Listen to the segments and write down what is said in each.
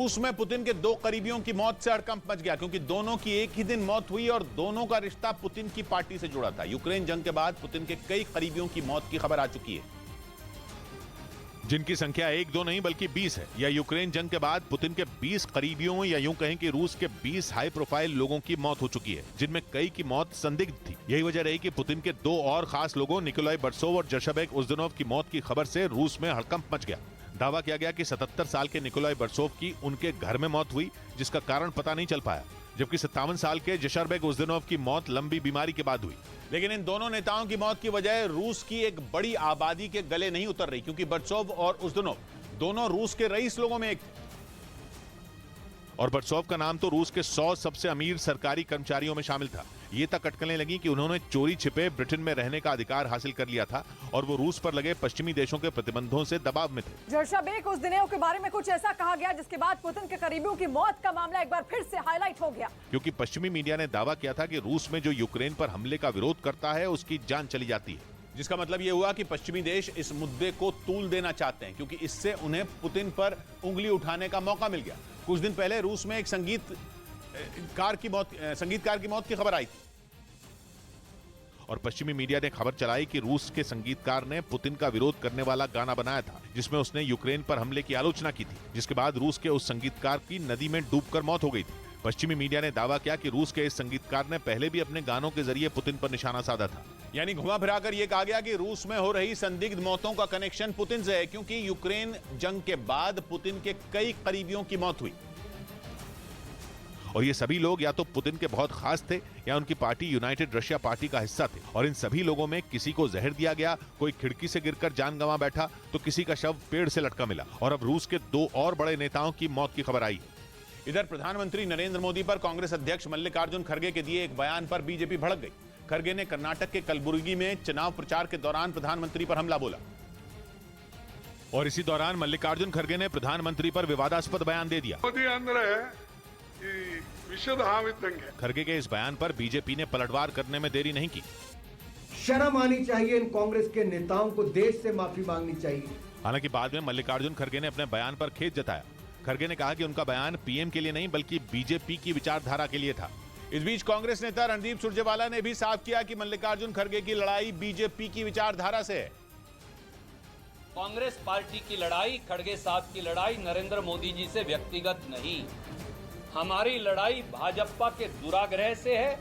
रूस में पुतिन के दो करीबियों की मौत से हड़कंप मच गया क्योंकि दोनों की एक ही दिन मौत हुई और दोनों का रिश्ता पुतिन की पार्टी से जुड़ा था। यूक्रेन जंग के बाद पुतिन के कई करीबियों की मौत की खबर आ चुकी है, जिनकी संख्या एक दो नहीं बल्कि 20 है। या यूक्रेन जंग के बाद पुतिन के 20 करीबियों या यूं कहें कि रूस के 20 हाई प्रोफाइल लोगों की मौत हो चुकी है, जिनमें कई की मौत संदिग्ध थी। यही वजह रही कि पुतिन के दो और खास लोगों निकोलाई बरसोव और जशबेक उज़दनोव की मौत की खबर से रूस में हड़कंप मच गया। दावा किया गया कि 77 साल के निकोलाई बरसोव की उनके घर में मौत हुई, जिसका कारण पता नहीं चल पाया, जबकि 57 साल के जशरबेक उज़दनोव की मौत लंबी बीमारी के बाद हुई। लेकिन इन दोनों नेताओं की मौत की वजह रूस की एक बड़ी आबादी के गले नहीं उतर रही, क्योंकि बरसोव और उज़दनोव दोनों रूस के रईस लोगों में एक थे। और बरसोव का नाम तो रूस के 100 सबसे अमीर सरकारी कर्मचारियों में शामिल था। ये तक अटकलें लगी कि उन्होंने चोरी छिपे ब्रिटेन में रहने का अधिकार हासिल कर लिया था और वो रूस पर लगे पश्चिमी देशों के प्रतिबंधों से दबाव में थे। जशबेक उज़दनोव के बारे में कुछ ऐसा कहा गया जिसके बाद पुतिन के करीबियों की मौत का मामला एक बार फिर से हाईलाइट हो गया, क्योंकि पश्चिमी मीडिया ने दावा किया था कि रूस में जो यूक्रेन पर हमले का विरोध करता है उसकी जान चली जाती है, जिसका मतलब यह हुआ कि पश्चिमी देश इस मुद्दे को तूल देना चाहते हैं, क्योंकि इससे उन्हें पुतिन पर उंगली उठाने का मौका मिल गया। कुछ दिन पहले रूस में एक संगीतकार की मौत की खबर आई थी और पश्चिमी मीडिया ने खबर चलाई कि रूस के संगीतकार ने पुतिन का विरोध करने वाला गाना बनाया था, जिसमें उसने यूक्रेन पर हमले की आलोचना की थी, जिसके बाद रूस के उस संगीतकार की नदी में डूबकर मौत हो गई थी। पश्चिमी मीडिया ने दावा किया कि रूस के इस संगीतकार ने पहले भी अपने गानों के जरिए पुतिन पर निशाना साधा था। यानी घुमा फिराकर यह कहा गया कि रूस में हो रही संदिग्ध मौतों का कनेक्शन पुतिन से है, क्योंकि यूक्रेन जंग के बाद पुतिन के कई करीबियों की मौत हुई और ये सभी लोग या तो पुतिन के बहुत खास थे या उनकी पार्टी यूनाइटेड रशिया पार्टी का हिस्सा थे। और इन सभी लोगों में किसी को जहर दिया गया, कोई खिड़की से गिरकर जान गंवा बैठा, तो किसी का शव पेड़ से लटका मिला। और अब रूस के दो और बड़े नेताओं की मौत की खबर आई। इधर प्रधानमंत्री नरेंद्र मोदी पर कांग्रेस अध्यक्ष मल्लिकार्जुन खड़गे के दिए एक बयान पर बीजेपी भड़क गई। खड़गे ने कर्नाटक के कलबुर्गी में चुनाव प्रचार के दौरान प्रधानमंत्री पर हमला बोला और इसी दौरान मल्लिकार्जुन खड़गे ने प्रधानमंत्री पर विवादास्पद बयान दे दिया। खड़गे के इस बयान पर बीजेपी ने पलटवार करने में देरी नहीं की। शर्म आनी चाहिए इन कांग्रेस के नेताओं को, देश से माफी मांगनी चाहिए। हालांकि बाद में मल्लिकार्जुन खड़गे ने अपने बयान पर खेद जताया। खड़गे ने कहा कि उनका बयान पीएम के लिए नहीं बल्कि बीजेपी की विचारधारा के लिए था। इस बीच कांग्रेस नेता रणदीप सुरजेवाला ने भी साफ किया कि मल्लिकार्जुन खड़गे की लड़ाई बीजेपी की विचारधारा से है। कांग्रेस पार्टी की लड़ाई, खड़गे साहब की लड़ाई नरेंद्र मोदी जी से व्यक्तिगत नहीं, हमारी लड़ाई भाजपा के दुराग्रह से है।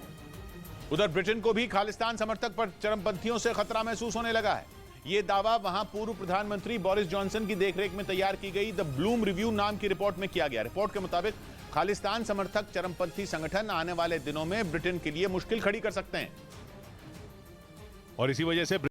उधर ब्रिटेन को भी खालिस्तान समर्थक पर चरमपंथियों से खतरा महसूस होने लगा है। यह दावा वहां पूर्व प्रधानमंत्री बोरिस जॉनसन की देखरेख में तैयार की गई द ब्लूम रिव्यू नाम की रिपोर्ट में किया गया। रिपोर्ट के मुताबिक खालिस्तान समर्थक चरमपंथी संगठन आने वाले दिनों में ब्रिटेन के लिए मुश्किल खड़ी कर सकते हैं और इसी वजह से